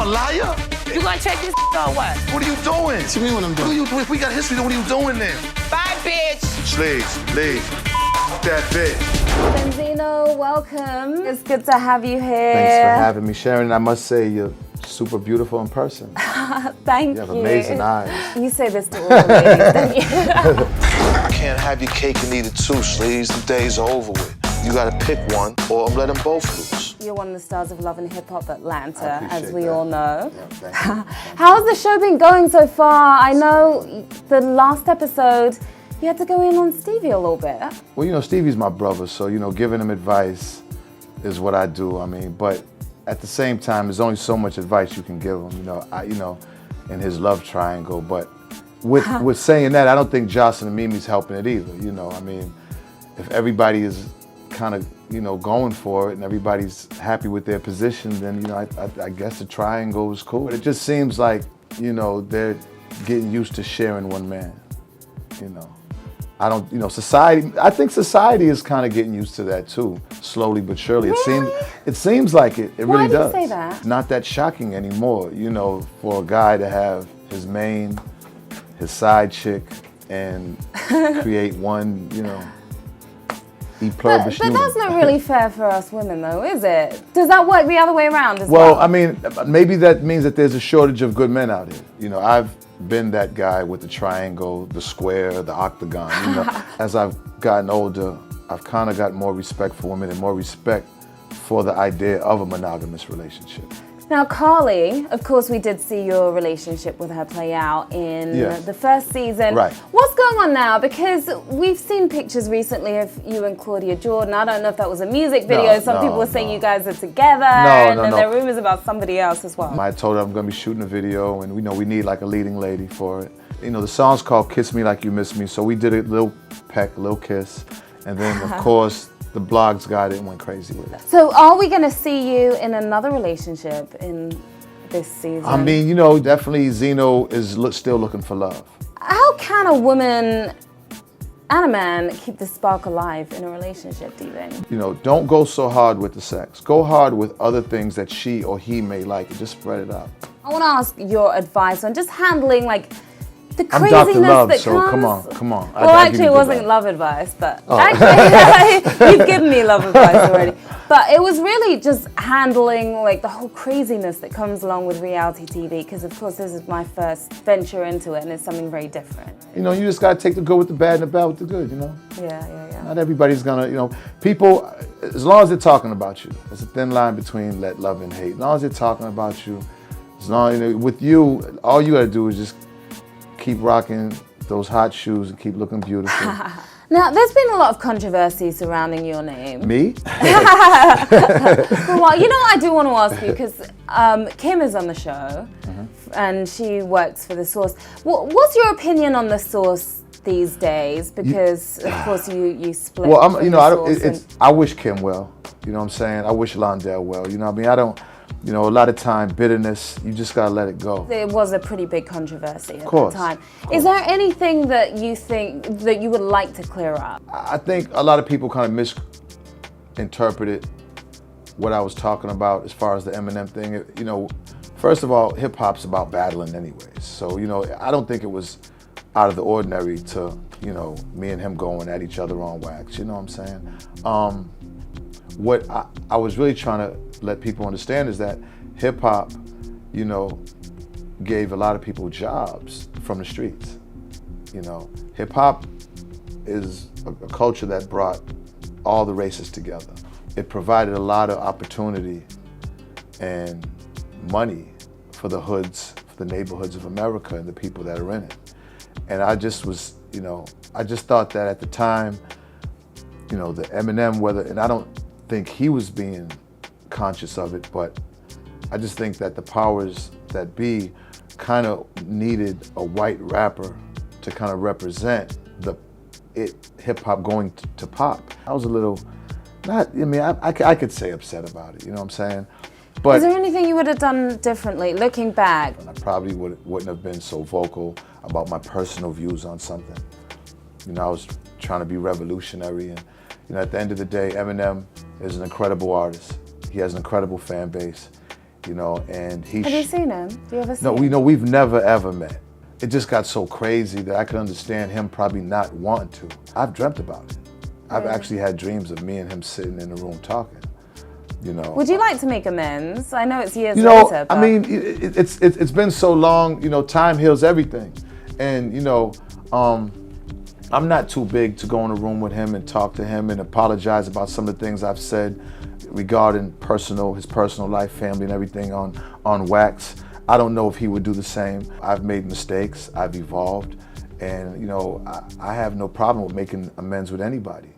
a liar? You gonna check this or what? What are you doing? What you mean what I'm doing? If we got history, then what are you doing then? Bye, bitch. Slaves, leave. That bitch. Benzino, welcome. It's good to have you here. Thanks for having me, Sharon. I must say you're super beautiful in person. Thank you. You have amazing eyes. You say this to all the ladies, don't you? I can't have your cake and eat it too, Sleeves. The days are over with. You gotta pick one or let them both loose. You're one of the stars of Love and Hip Hop Atlanta, as we that. all know. Yeah, thank you. How's the show been going so far? I know the last episode, you had to go in on Stevie a little bit. Well, you know, Stevie's my brother, so, you know, giving him advice is what I do. I mean, but at the same time, there's only so much advice you can give him, you know, in his love triangle. But with saying that, I don't think Joseline and MiMi's helping it either, you know. I mean, if everybody is kind of, you know, going for it and everybody's happy with their position, then, you know, I guess the triangle is cool. But it just seems like, you know, they're getting used to sharing one man, you know. I don't, you know, I think society is kind of getting used to that too, slowly but surely. Really? It seems like it really does. Why do you say that? It's not that shocking anymore, you know, for a guy to have his main, his side chick, and create one, you know, But that's not really fair for us women, though, is it? Does that work the other way around as well? well? I mean, maybe that means that there's a shortage of good men out here. You know, I've been that guy with the triangle, the square, the octagon. You know, as I've gotten older, I've kind of got more respect for women and more respect for the idea of a monogamous relationship. Now, Carly, of course, we did see your relationship with her play out in the first season. Right. What's going on now? Because we've seen pictures recently of you and Claudia Jordan. I don't know if that was a music video. Some people were saying you guys are together. And then there are rumors about somebody else as well. I told her I'm going to be shooting a video, and we know we need like a leading lady for it. You know, the song's called Kiss Me Like You Miss Me, so we did a little peck, a little kiss. And then, of course, the blogs got it and went crazy with it. So are we going to see you in another relationship in this season? I mean, you know, definitely Zeno is still looking for love. How can a woman and a man keep the spark alive in a relationship, do you think? You know, don't go so hard with the sex. Go hard with other things that she or he may like and just spread it out. I want to ask your advice on just handling, like, the I'm craziness Dr. Love, that so comes. come on. Well, actually, it wasn't love advice, but actually, you've given me love advice already. But it was really just handling, like, the whole craziness that comes along with reality TV, because, of course, this is my first venture into it, and it's something very different. You know, you just got to take the good with the bad and the bad with the good, you know? Yeah. Not everybody's going to, you know, people, as long as they're talking about you, there's a thin line between love and hate. As long as they're talking about you, as long, you know, with you, all you got to do is just keep rocking those hot shoes and keep looking beautiful. Now, there's been a lot of controversy surrounding your name. Me? Well, you know what I do want to ask you, because Kim is on the show, and she works for The Source. What's your opinion on The Source these days? Because, of course, you split. Well, you know, I wish Kim well. You know what I'm saying? I wish Londell well. You know what I mean? You know, a lot of time, bitterness, you just gotta let it go. It was a pretty big controversy at the time. Is there anything that you think that you would like to clear up? I think a lot of people kind of misinterpreted what I was talking about as far as the Eminem thing. You know, first of all, hip hop's about battling anyways. So, you know, I don't think it was out of the ordinary to, you know, me and him going at each other on wax, you know what I'm saying? What I was really trying to let people understand is that hip hop, you know, gave a lot of people jobs from the streets. You know, hip hop is a culture that brought all the races together. It provided a lot of opportunity and money for the hoods, for the neighborhoods of America and the people that are in it. And I just was, you know, I just thought that at the time, you know, the Eminem, and I don't think he was being conscious of it, but I just think that the powers that be kind of needed a white rapper to kind of represent hip hop going to pop. I was a little, I could say upset about it, you know what I'm saying? But is there anything you would have done differently, looking back? I probably wouldn't have been so vocal about my personal views on something. You know, I was trying to be revolutionary, and you know, at the end of the day, Eminem is an incredible artist. He has an incredible fan base. you know, and he. Have you seen him? Do you ever see No, him? we've never ever met. It just got so crazy that I could understand him probably not wanting to. I've dreamt about it. I've actually had dreams of me and him sitting in the room talking. You know. Would you like to make amends? I know it's years You know, later. But... I mean, it's been so long. You know, time heals everything, and you know, I'm not too big to go in a room with him and talk to him and apologize about some of the things I've said regarding his personal life, family, and everything on wax. I don't know if he would do the same. I've made mistakes. I've evolved, and you know, I have no problem with making amends with anybody.